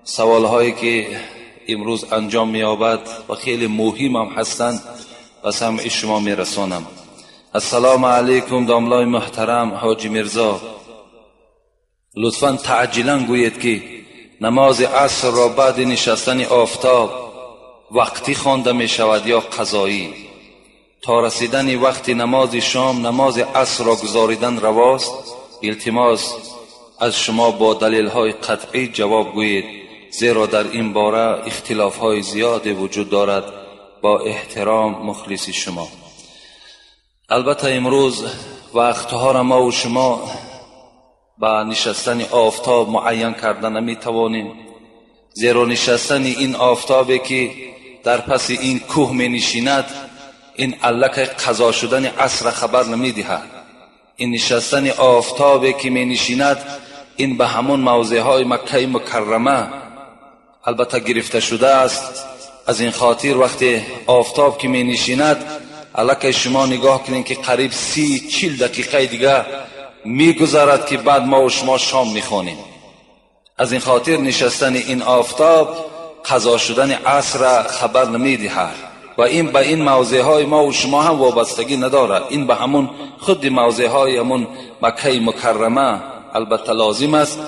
سوالهایی که امروز انجام می‌یابد و خیلی مهم هم هستند و سمع شما میرسانم. السلام علیکم داملای محترم حاجی میرزا، لطفاً تعجیلاً گویید که نماز عصر را بعد نشستن آفتاب وقتی خوانده می شود یا قضایی؟ تا رسیدن وقت نماز شام نماز عصر را گزاریدن رواست؟ التماس از شما با دلیل های قطعی جواب گویید، زیرا در این باره اختلاف های زیادی وجود دارد. با احترام مخلص شما. البته امروز وقتها را ما و شما با نشستن آفتاب معین کردن نمی توانیم، زیرا نشستن این آفتابی که در پس این کوه می نشیند این علک قضا شدن عصر خبر نمی دهد. این نشستن آفتابی که می نشیند این به همون موضع های مکه مکرمه البته گرفته شده است. از این خاطر وقتی آفتاب که می نشیند علک شما نگاه کنید که قریب 30-40 دقیقه دیگه می گذارد که بعد ما و شما شام می خونیم. از این خاطر نشستن این آفتاب قضا شدن عصر خبر نمی دهد و این به این موضع های ما و شما هم وابستگی ندارد. این به همون خود موضع های همون مکه مکرمه البته لازم است.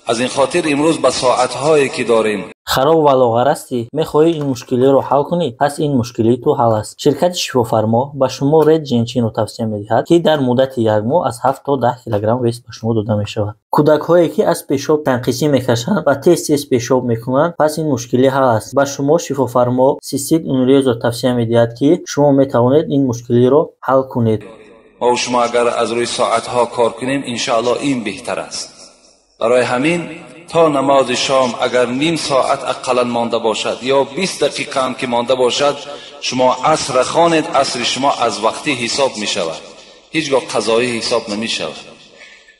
از این خاطر امروز به ساعت هایی که داریم خراب و لاغرستی میخواهی این مشکلی رو حل کنی، پس این مشکلی تو حل است. شرکت شفافرما به شما رید جنچین رو توصیه میدهد که در مدت یک ماه از 7 تا 10 کیلوگرم وزن به شما داده می شود. کودک هایی که از پیشاب تنقیصی میکشند و تیز پیشاب میکنند، پس این مشکلی حل است. به شما شفافرما سیستید اونریز رو توصیه میدهد که شما میتوانید این مشکلی رو حل کنید. ما و شما اگر از روی ساعت ها کار کنیم انشاءالله این بهتر است. برای همین تا نماز شام اگر نیم ساعت اقلا مانده باشد یا 20 دقیقه هم که مانده باشد شما عصر خوانید، عصر شما از وقتی حساب می شود، هیچگاه قضایی حساب نمی شود.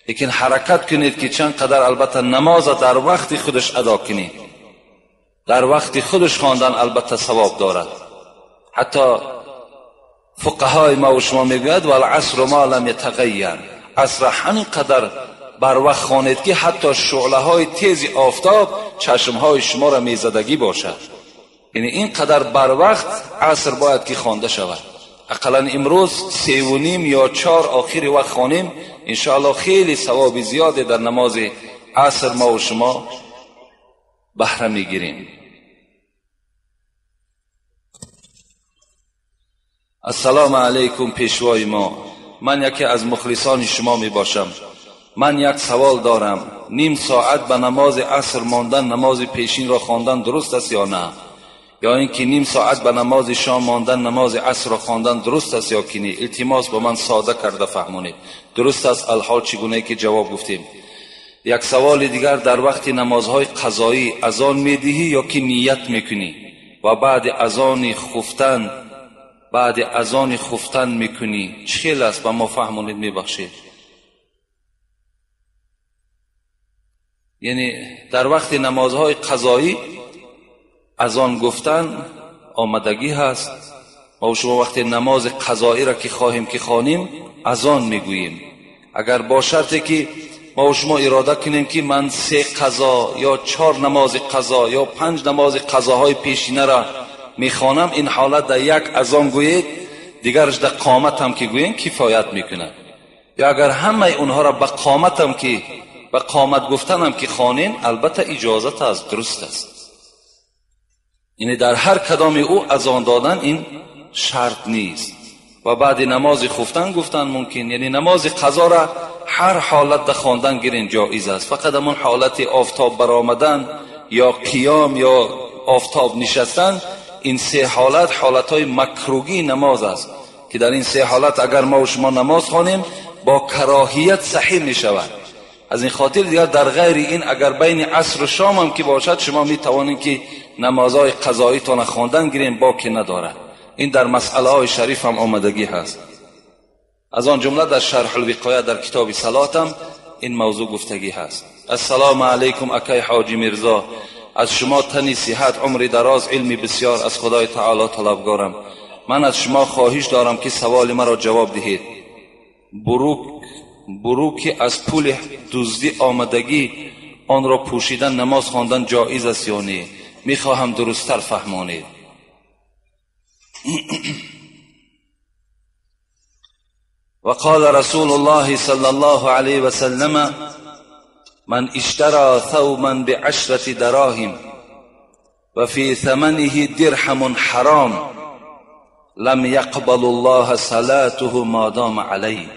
لیکن حرکت کنید که چند قدر البته نماز در وقت خودش ادا کنید. در وقت خودش خواندن البته ثواب دارد. حتی فقهای ما و شما میگوید والعصر ما لم یتغیر، عصر همین قدر بر وقت خوانید که حتی شعله های تیز آفتاب چشم های شما را میزدگی باشد. یعنی این قدر بر وقت عصر باید که خوانده شود. اقلا امروز 3:30 یا 4 آخر وقت خوانیم، انشاءالله خیلی ثواب زیاده در نماز عصر ما و شما بهره میگیریم. السلام علیکم پیشوای ما، من یکی از مخلصان شما می باشم. من یک سوال دارم، نیم ساعت به نماز عصر ماندن نماز پیشین را خواندن درست است یا نه؟ یا اینکه نیم ساعت به نماز شام ماندن نماز عصر را خواندن درست است یا که نه؟ التماس با من ساده کرده فهمونید. درست است الحال چگونه که جواب گفتیم. یک سوال دیگر، در وقت نمازهای قضایی اذان میدهی یا که نیت میکنی و بعد اذان خفتن میکنی؟ چه خیلی است به ما فهمونید میبخشید. یعنی در وقت نمازهای قضایی اذان گفتن آمدگی هست. ما و شما وقت نماز قضایی را که خواهیم که خوانیم اذان میگوییم. اگر با شرطی که ما و شما اراده کنیم که من 3 قضا یا 4 نماز قضا یا 5 نماز قضاهای پیشینه را میخوانم، این حالت در یک اذان گویید، دیگرش در قامت هم که گوییم کفایت میکنه. یا اگر همه اونها را به قامت هم که به قامت گفتن هم که خوانین، البته اجازت است، درست است. یعنی در هر کدام او اذان دادن این شرط نیست. و بعد نماز خفتن گفتن ممکن. یعنی نماز قضا را هر حالت در خواندن گیرین جایز است، فقط همون حالت آفتاب برآمدن یا قیام یا آفتاب نشستن، این 3 حالت حالتهای مکروهی نماز است که در این 3 حالت اگر ما و شما نماز خوانیم با کراهیت صحیح می شود. از این خاطر دیگر در غیر این اگر بین عصر و شام هم که باشد شما می توانید که نمازهای قضایی تان خواندن گیرین باکی ندارد. این در مسئله های شریف هم آمدگی هست. از آن جمله در شرح الوقایه در کتاب صلات هم این موضوع گفتگی هست. السلام علیکم اکای حاجی میرزا، از شما تنی صحت، عمر دراز، علمی بسیار از خدای تعالی طلبگارم. من از شما خواهش دارم که سوال مرا جواب دهید. بروک از پول دزدی آمدگی آن را پوشیدن نماز خواندن جایز است یا نه؟ میخواهم درست‌تر فهمانید. وقال رسول الله صلى الله عليه وسلم من اشترى ثوبا ب10 دراهم وفي ثمنه درهم حرام لم يقبل الله صلاته ما دام عليه.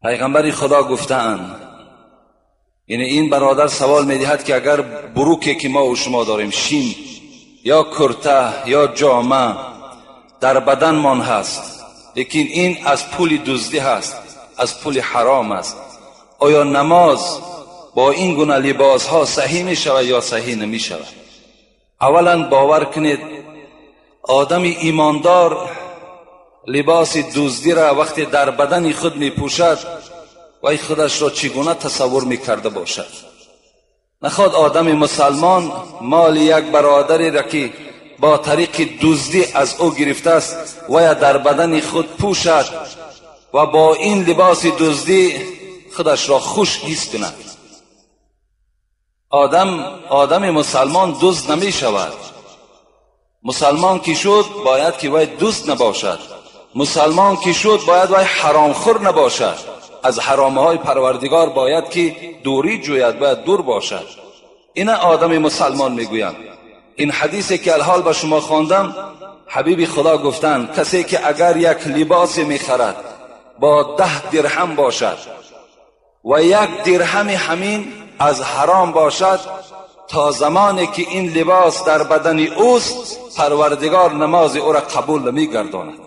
پیغمبر خدا گفتند، یعنی این برادر سوال میدهد که اگر بروکی که ما و شما داریم، شین یا کرته یا جامه در بدن من هست، لیکن این از پول دزدی هست، از پول حرام است، آیا نماز با این گونه لباس ها صحیح می شود یا صحیح نمی شود؟ اولا باور کنید آدم ایماندار لباس دزدی را وقتی در بدن خود می پوشد و خودش را چگونه تصور می کرده باشد؟ نخواد آدم مسلمان مال یک برادری را که با طریق دزدی از او گرفته است و در بدن خود پوشد و با این لباس دزدی خودش را خوش حس کند. آدم مسلمان دزد نمی شود. مسلمان که شد باید که وی دزد نباشد. مسلمان که شد باید وی حرامخور نباشد. از حرامهای پروردگار باید که دوری جوید، باید دور باشد. این آدم مسلمان میگویم. این حدیثی که الحال به شما خواندم حبیب خدا گفتند کسی که اگر یک لباس میخرد با 10 درهم باشد و 1 درهم همین از حرام باشد، تا زمانی که این لباس در بدن اوست پروردگار نماز او را قبول نمیگرداند.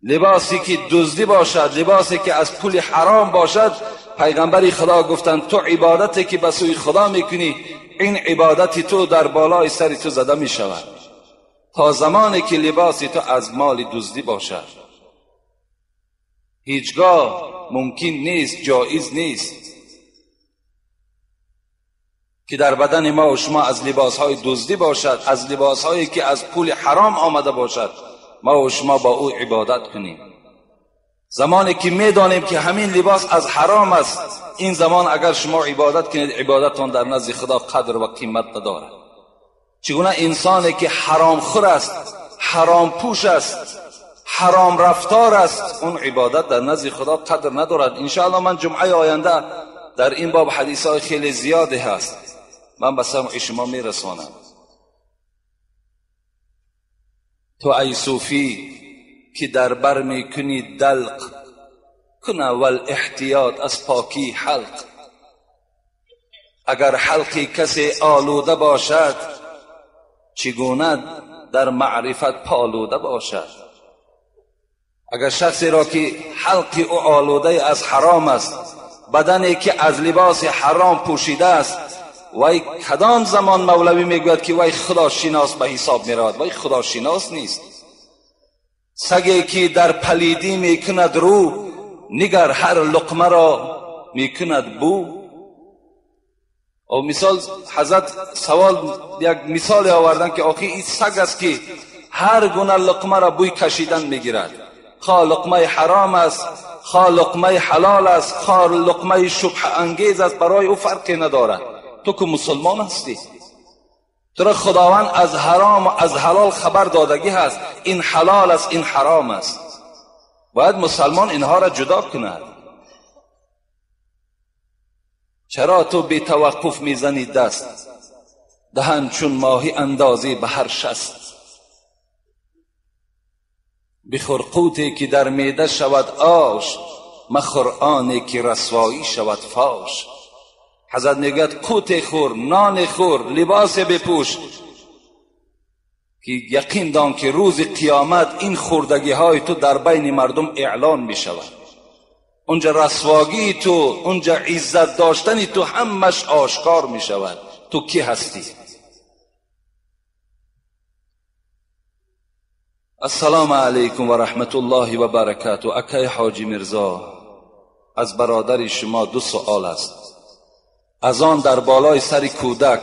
لباسی که دزدی باشد، لباسی که از پول حرام باشد، پیغمبر خدا گفتند تو عبادتی که به سوی خدا میکنی این عبادتی تو در بالای سر تو زده می شود تا زمانی که لباسی تو از مال دزدی باشد. هیچگاه ممکن نیست، جایز نیست که در بدن ما و شما از لباسهای دزدی باشد، از لباسهایی که از پول حرام آمده باشد ما و شما با او عبادت کنیم. زمانی که میدانیم که همین لباس از حرام است، این زمان اگر شما عبادت کنید عبادتان در نزد خدا قدر و قیمت ندارد. چگونه انسانی که حرام خور است، حرام پوش است، حرام رفتار است، اون عبادت در نزد خدا قدر ندارد. انشاءالله من جمعه آینده در این باب حدیث خیلی زیادی هست، من به سمع شما میرسانم. تو ای صوفی که در بر میکنی دلق، کنه والاحتیاط از پاکی حلق. اگر حلقی کسی آلوده باشد، چگونه در معرفت پالوده باشد؟ اگر شخصی را که حلقی او آلوده از حرام است، بدنی که از لباس حرام پوشیده است، وی کدام زمان مولوی میگوید که وی خدا شناس به حساب میرود؟ وی خدا شناس نیست. سگی که در پلیدی میکند رو، نگر هر لقمه را میکند بو. او مثال حضرت یک مثال آوردن که آخی این سگ است که هر گونه لقمه را بوی کشیدن میگیرد، خواه لقمه حرام است، خواه لقمه حلال است، خواه لقمه شبه انگیز است، برای او فرقی ندارد. تو که مسلمان هستی، تو را خداوند از حرام و از حلال خبر دادگی هست، این حلال است این حرام است، باید مسلمان اینها را جدا کند. چرا تو بی توقف میزنی دست، دهن چون ماهی اندازی به هر شست؟ بخور قوتی که در معده شود آش، مخور آنی که رسوایی شود فاش. حضرت میگوید قوت خور، نان خور، لباس بپوش که یقین دان که روز قیامت این خوردگی های تو در بین مردم اعلان می شود. اونجا رسواگی تو، اونجا عزت داشتنی تو همش آشکار می شود. تو کی هستی؟ السلام علیکم و رحمت الله و برکاته. اکای حاجی مرزا، از برادر شما 2 سوال است. از آن در بالای سر کودک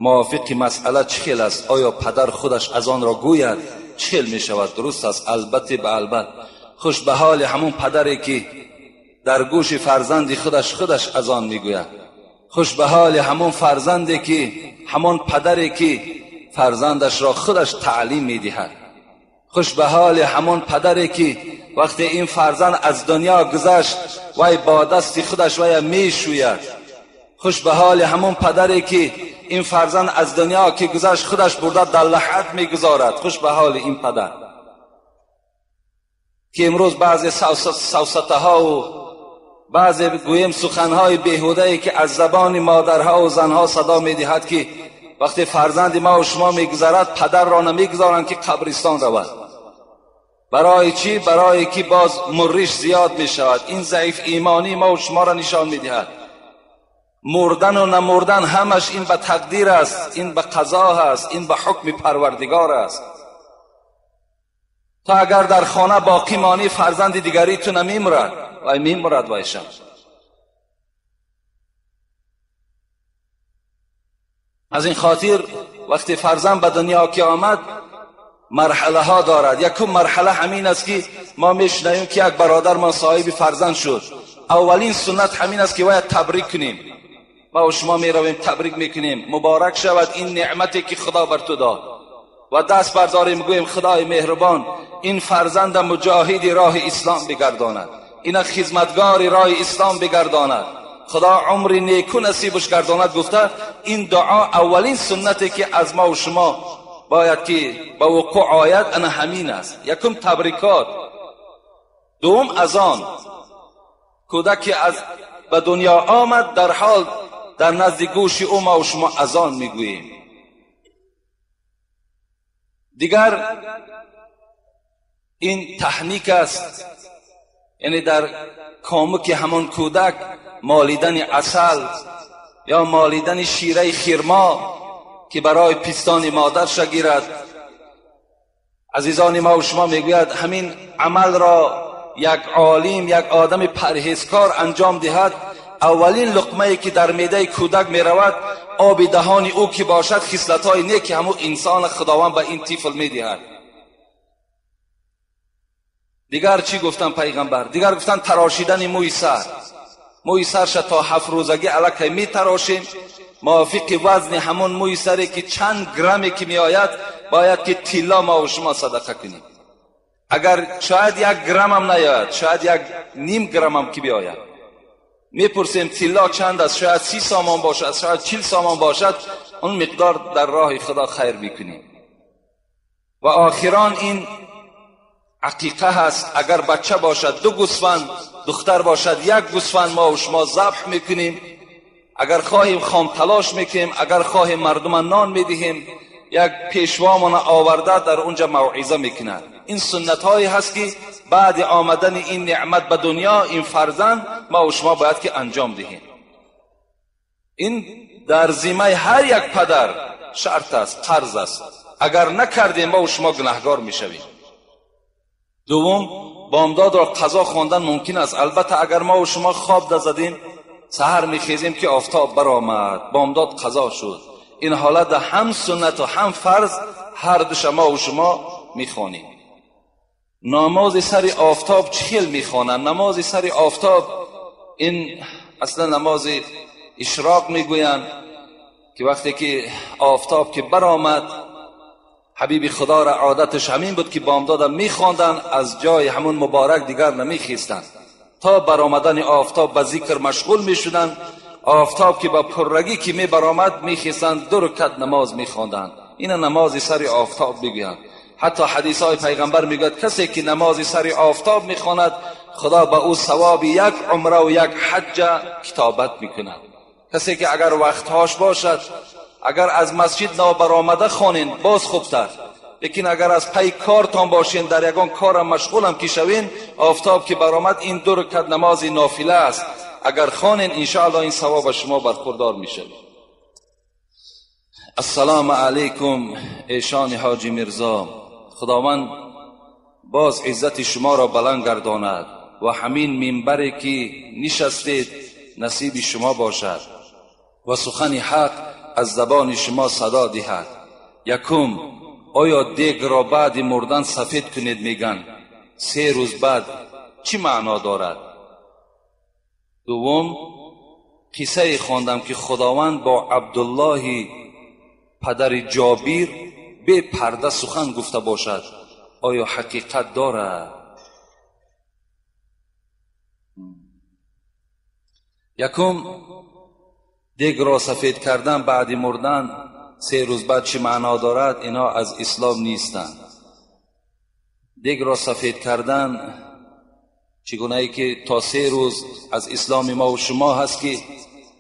موافق مسئله چخیل است؟ آیا پدر خودش از آن را گوید چخیل می شود؟ درست است؟ البته به البته. خوش به حال همون پدری که در گوش فرزند خودش اذان میگوید. خوش به حال همون فرزندی که، همون پدری که فرزندش را خودش تعلیم میدهد. خوش به حال همون پدری که وقتی این فرزند از دنیا گذشت وی با دست خودش وی میشوید. خوش به حال همون پدری که این فرزند از دنیا که گذشت خودش برده در لحد میگذارد. خوش به حال این پدر که امروز بعضی سوسته ها و بعضی گویم سخنهای بیهوده‌ای که از زبان مادرها و زنها صدا میدهد که وقتی فرزند ما و شما میگذرد پدر را نمیگذارند که قبرستان رود. برای چی؟ برای که باز مریش زیاد میشود. این ضعیف ایمانی ما و شما را نشان میدهد. مردن و نمردن همش این به تقدیر است، این به قضا است، این به حکم پروردگار است. تا اگر در خانه باقی مانی فرزند دیگری تو نمیمرد و میمرد وایشم. از این خاطر وقتی فرزند به دنیا که آمد مرحله ها دارد. یکم مرحله همین است که ما میشنویم که یک برادر ما صاحب فرزند شد. اولین سنت همین است که باید تبریک کنیم. ما و شما میرویم تبریک میکنیم مبارک شود این نعمتی که خدا بر تو داد و دست برداریم میگویم خدای مهربان این فرزند مجاهد راه اسلام بگرداند، این خدمتگار راه اسلام بگرداند، خدا عمر نیکو نصیبش گرداند. گفته این دعا اولین سنتی که از ما و شما باید که به وقوع آید انا همین است. یکم تبریکات، دوم اذان. کودک از به دنیا آمد در حال در نزد گوش او ما و شما اذان میگوییم. دیگر این تحنیک است، یعنی در کامک همان کودک مالیدن عسل یا مالیدن شیره خرما که برای پیستان مادرش گیرد. عزیزان ما و شما میگوید همین عمل را یک عالم، یک آدم پرهیزکار انجام دهد، اولین لقمه‌ای که در معده کودک می رود آب دهان او که باشد خصلت‌های نیک همون انسان خداوند به این طفل می دهد. دیگر چی گفتن پیغمبر؟ دیگر گفتن تراشیدن موی سر. موی سرش تا 7 روزگی الکی می تراشیم موافق وزن همون موی سری که چند گرمی که می آید باید که طلا ما و شما صدقه کنیم. اگر شاید 1 گرم هم نیاید، شاید 1.5 گرم هم که بیاید، میپرسیم طلا چند است؟ شاید 30 سامان باشد، شاید 40 سامان باشد. اون مقدار در راه خدا خیر میکنیم. و آخران این عقیقه هست. اگر بچه باشد 2 گوسفند، دختر باشد 1 گوسفند ما و شما ذبح میکنیم. اگر خواهیم خام تلاش میکنیم، اگر خواهیم مردم نان میدهیم. یک پیشوامون آورده در اونجا موعظه میکنند. این سنت هایی هست که بعد آمدن این نعمت به دنیا این فرزند ما و شما باید که انجام دهیم. این در ذمه هر یک پدر شرط است، فرض است. اگر نکردیم ما و شما گناهگار میشویم. دوم، بامداد را قضا خواندن ممکن است. البته اگر ما و شما خواب زدیم سحر میخیزیم که آفتاب برآمد، بامداد قضا شد، این حالت هم سنت و هم فرض هر دو شما و شما میخوانیم. نماز سر آفتاب چیل میخوانند؟ نماز سر آفتاب این اصلا نماز اشراق میگویند که وقتی که آفتاب که برآمد حبیب خدا را عادتش همین بود که بامداد میخواندن، از جای همون مبارک دیگر نمیخیستند تا برآمدن آفتاب به ذکر مشغول میشدند. آفتاب که با پررگی که می برآمد میخیستند 2 رکعت نماز میخواندند. این نماز سر آفتاب میگویند. حتی حدیث های پیغمبر میگوید کسی که نماز سر آفتاب میخواند خدا به او ثواب 1 عمره و 1 حج کتابت میکند. کسی که اگر وقتهاش باشد، اگر از مسجد نو برآمده خوانین باز خوبتر، لیکن اگر از پی کارتان باشین در یگان کار مشغولم که شوین، آفتاب که برآمد این 2 رکعت نماز نافله است، اگر خوانین انشاءالله این ثواب شما برخوردار میشه. السلام علیکم ایشان حاجی مرزا، خداوند باز عزت شما را بلند گرداند و همین منبری که نشستید نصیب شما باشد و سخن حق از زبان شما صدا دهد. یکم، آیا دیگ را بعد مردن سفید کنید میگن 3 روز بعد چی معنا دارد؟ دوم قصه خواندم که خداوند با عبدالله پدر جابر به پرده سخن گفته باشد، آیا حقیقت دارد؟ یکم دیگ را سفید کردن بعد مردن 3 روز بعد چه معنا دارد؟ اینا از اسلام نیستند. دیگ را سفید کردن چگونه ای که تا 3 روز از اسلام ما و شما هست که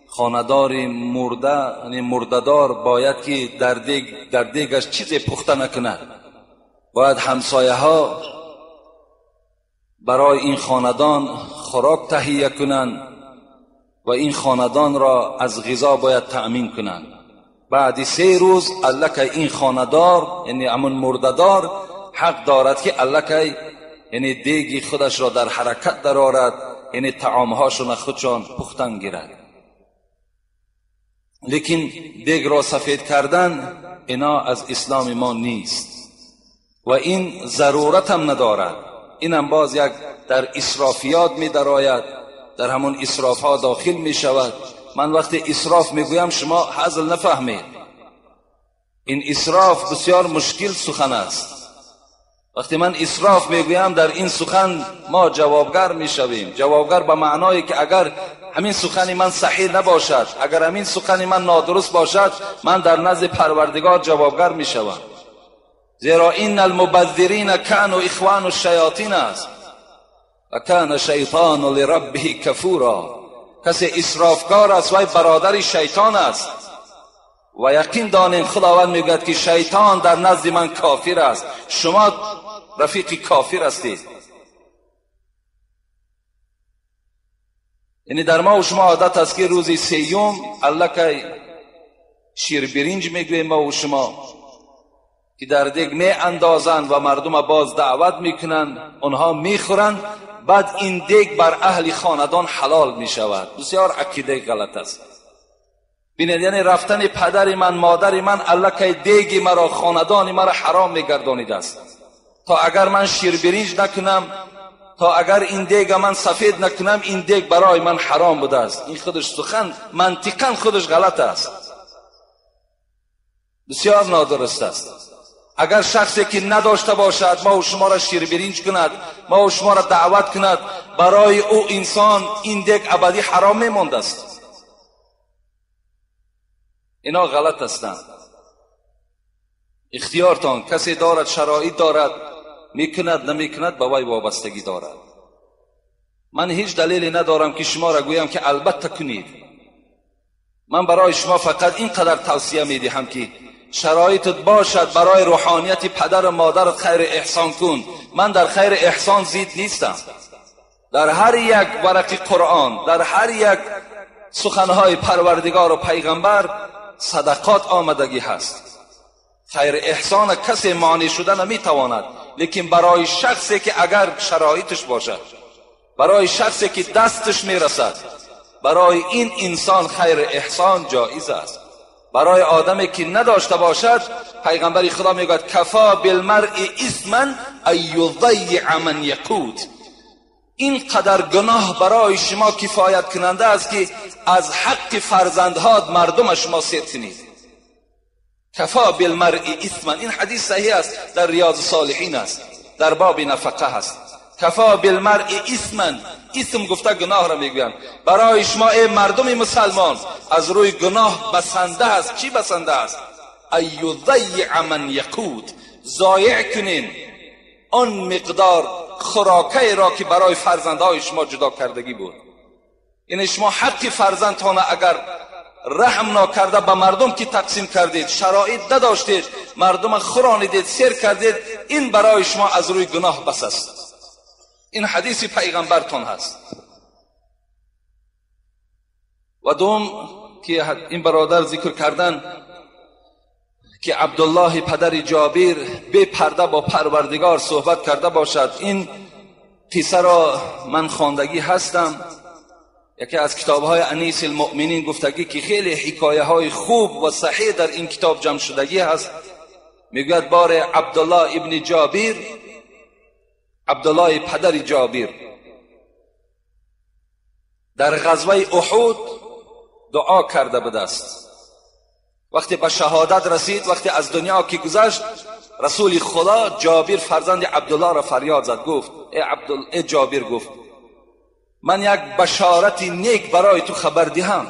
خاندار مرده یعنی مرده‌دار باید که در دیگش چیزی پخته نکند، باید همسایه ها برای این خاندان خوراک تهیه کنند و این خاندان را از غذا باید تأمین کنند. بعد 3 روز الکه این خاندار یعنی همون مرده‌دار حق دارد که الکه یعنی دیگی خودش را در حرکت درآورد، یعنی طعامهاشون خودشان پختن گیرد. لیکن دیگ را سفید کردن اینا از اسلام ما نیست و این ضرورت هم ندارد. این هم باز یک در اسرافیات می درآید، در همون اسراف ها داخل می شود. من وقتی اسراف می گویم شما هزل نفهمید، این اسراف بسیار مشکل سخن است. وقتی من اسراف میگویم در این سخن ما جوابگر میشویم. جوابگر به معنایی که اگر همین سخن من صحیح نباشد، اگر همین سخن من نادرست باشد، من در نزد پروردگار جوابگر میشوم. زیرا این المبذرین كانوا اخوان الشیاطین است و کان شیطان لربه کفورا. کسی اسرافکار است و برادر شیطان است و یقین دانین خداوند میگوید که شیطان در نزد من کافر است، شما رفیق کافر هستید. یعنی در ما و شما عادت است که روزی 3 الکه شیر برنج میگویم ما و شما که در دیگ می اندازند و مردم باز دعوت میکنند، اونها میخورند، بعد این دیگ بر اهل خاندان حلال میشود. بسیار عقیده غلط است. بینید یعنی رفتن پدر من مادر من الکه دیگ مرا خاندان مرا حرام میگردانیده است. تا اگر من شیر برنج نکنم، تا اگر این دیگ من سفید نکنم، این دیگ برای من حرام بوده است. این خودش سخن منطقاً خودش غلط است، بسیار نادرست است. اگر شخصی که نداشته باشد ما و شما را شیر برنج کند، ما و شما را دعوت کند، برای او انسان این دیگ ابدی حرام میمانده است. اینا غلط هستند. اختیارتان، کسی دارد شرایط دارد میکند نمیکند به وی وابستگی دارد. من هیچ دلیلی ندارم که شما را گویم که البته کنید. من برای شما فقط اینقدر توصیه میدهم که شرایطت باشد برای روحانیت پدر و مادرت خیر احسان کن. من در خیر احسان زید نیستم. در هر یک ورق قرآن، در هر یک سخنهای پروردگار و پیغمبر صدقات آمدگی هست. خیر احسان کسی مانع شده نمیتواند، لیکن برای شخصی که اگر شرایطش باشد، برای شخصی که دستش میرسد، برای این انسان خیر احسان جایز است. برای آدمی که نداشته باشد پیغمبر خدا میگوید کفا بالمرء اثما ان یضیع من یقود. این قدر گناه برای شما کفایت کننده است که از حق فرزندها مردم شما سیر کنید. کفا بالمرء اثما، این حدیث صحیح است، در ریاض الصالحین است، در باب نفقه است. کفا بالمرء اثما، اسم گفته گناه را میگویم. برای شما ای مردم مسلمان از روی گناه بسنده است. چی بسنده است؟ ایضیع من یقود، ضایع کنین آن مقدار خوراکی را که برای فرزندهای شما جدا کردگی بود. یعنی شما حق فرزندتان اگر رحم ناکرده به مردم که تقسیم کردید، شرایط نداشتید، مردم خورانیدید، سیر کردید، این برای شما از روی گناه بس است. این حدیث پیغمبرتون هست. و دوم که این برادر ذکر کردن که عبدالله پدر جابر به پرده با پروردگار صحبت کرده باشد، این قصه را من خواندگی هستم. یکی از کتاب‌های انیس المؤمنین گفتگی که خیلی حکایه های خوب و صحیح در این کتاب جمع شدگی هست. میگوید بار عبدالله ابن جابر، عبدالله پدر جابر در غزوه احد دعا کرده به دست. وقتی به شهادت رسید، وقتی از دنیا که گذشت، رسول خدا جابر فرزند عبدالله را فریاد زد، گفت ای جابر، گفت من یک بشارت نیک برای تو خبر دهم.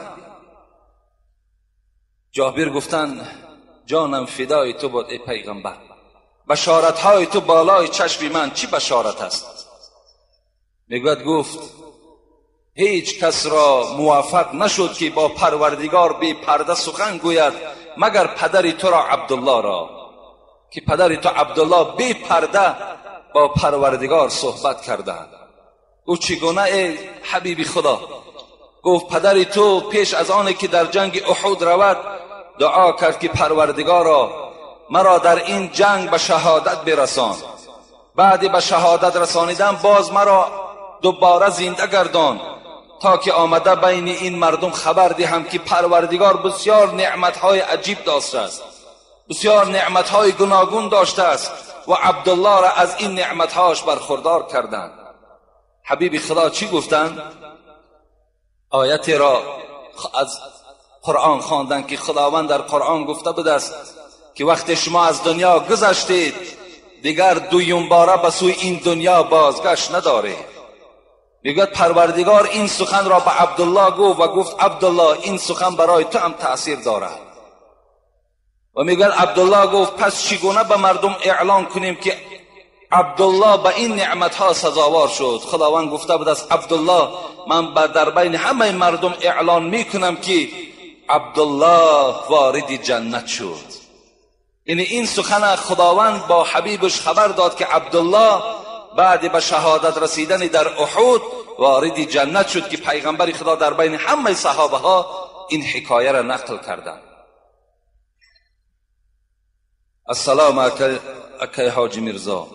جابر گفتن جانم فدای تو باد ای پیغمبر، بشارت های تو بالای چشم من چی بشارت است؟ میگوید گفت هیچ کس را موفق نشد که با پروردگار بی پرده سخن گوید مگر پدری تو را عبدالله را، که پدری تو عبدالله بی پرده با پروردگار صحبت کرده. او چگونه ای حبیب خدا؟ گفت پدری تو پیش از آنی که در جنگ احد رود دعا کرد که پروردگارا مرا در این جنگ به شهادت برسان، بعد به شهادت رسانیدن باز مرا دوباره زنده گردان تا که آمده بین این مردم خبر دهم که پروردگار بسیار نعمتهای عجیب داشته است، بسیار نعمتهای گوناگون داشته است و عبدالله را از این نعمتهاش برخوردار کردند. حبیب خدا چی گفتند؟ آیتی را از قرآن خواندند که خداوند در قرآن گفته بود است که وقتی شما از دنیا گذشتید دیگر دویم باره به سوی این دنیا بازگشت ندارید. میگوید پروردگار این سخن را به عبدالله گفت و گفت عبدالله این سخن برای تو هم تأثیر دارد. و میگوید عبدالله گفت پس چگونه به مردم اعلان کنیم که عبدالله به این نعمتها سزاوار شد؟ خداوند گفته بود است عبدالله من در بین همه مردم اعلان میکنم که عبدالله وارد جنت شد. یعنی این سخن خداوند با حبیبش خبر داد که عبدالله بعد به شهادت رسیدن در احد وارد جنت شد، که پیغمبر خدا در بین همه صحابه ها این حکایه را نقل کردند. السلام اکی حاجی میرزا،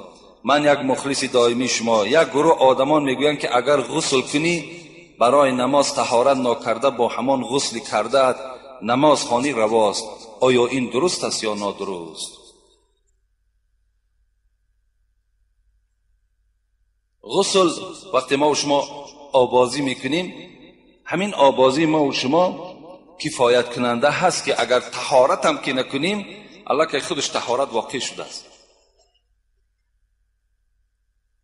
من یک مخلص دائمی شما. یک گروه آدمان میگویند که اگر غسل کنی برای نماز طهارت ناکرده با همان غسل کرده نماز خوانی رواست، آیا این درست است یا نادرست؟ غسل وقتی ما و شما آبازی میکنیم، همین آبازی ما و شما کفایت کننده هست که اگر طهارت هم که نکنیم الله که خودش طهارت واقع شده است.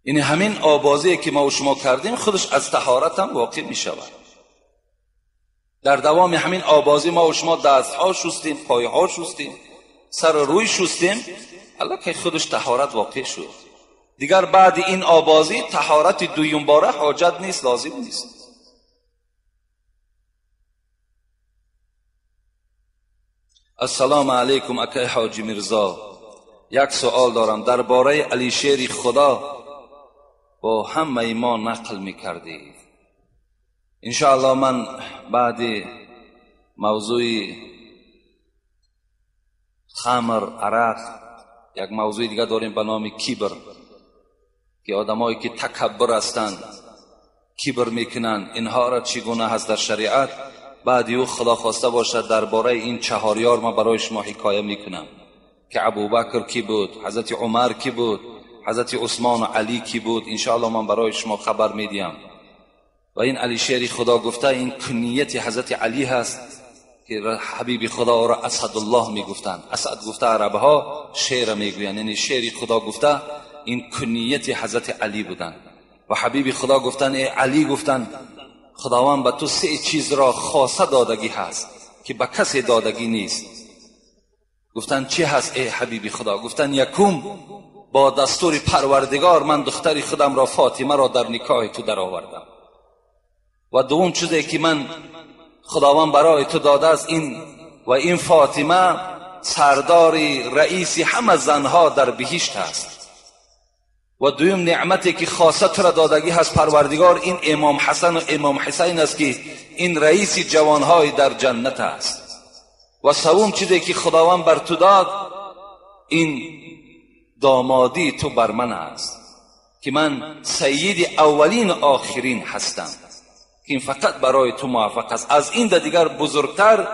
یعنی همین آبازی که ما و شما کردیم خودش از طهارت هم واقع می شود. در دوام همین آبازی ما و شما دستها شستیم، پایها شستیم، سر روی شستیم، الله که خودش طهارت واقع شد. دیگر بعد این آبازی طهارت دویم باره حاجت نیست، لازم نیست. السلام علیکم اکی حاجی میرزا، یک سوال دارم. درباره علی شیر خدا با همه ما نقل میکردید. انشاءالله من بعد موضوع خمر، عرق، یک موضوع دیگه داریم به نام کبر، که آدمایی که تکبر هستند، کبر میکنن، اینها را چگونه هست در شریعت. بعد او خدا خواسته باشد درباره این چهاریار ما برای شما حکایه میکنم که ابوبکر کی بود، حضرت عمر کی بود، حضرت عثمان و علی کی بود. انشاءالله من برای شما خبر میدیم. و این علی شیر خدا گفته این کنیت حضرت علی هست که حبیب خدا را اسدالله میگفتند. اسد گفته عربها شیر میگویند، یعنی شیر خدا گفته این کنیت حضرت علی بودند. و حبیب خدا گفتن ای علی، گفتن خداوند به تو 3 چیز را خاصه دادگی هست که به کسی دادگی نیست. گفتن چی هست ای حبیب خدا؟ گفتن یکم با دستور پروردگار من دختری خودم را فاطمه را در نکاح تو در آوردم، و دوم چیزی که من خداوند برای تو داده است این فاطمه سرداری رئیسی همه زنها در بهشت است. و دویم نعمتی که خاصه تو را دادگی هست پروردگار این امام حسن و امام حسین است که این رئیس جوانهای در جنت است. و سوم چیزی که خداوند بر تو داد این دامادی تو بر من است که من سید اولین آخرین هستم، که این فقط برای تو موفق است. از این دیگر بزرگتر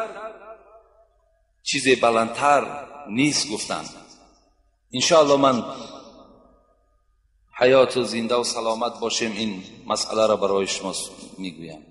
چیز بلندتر نیست. گفتند انشاءالله من حیات و زنده و سلامت باشیم این مسئله را برای شما میگویم.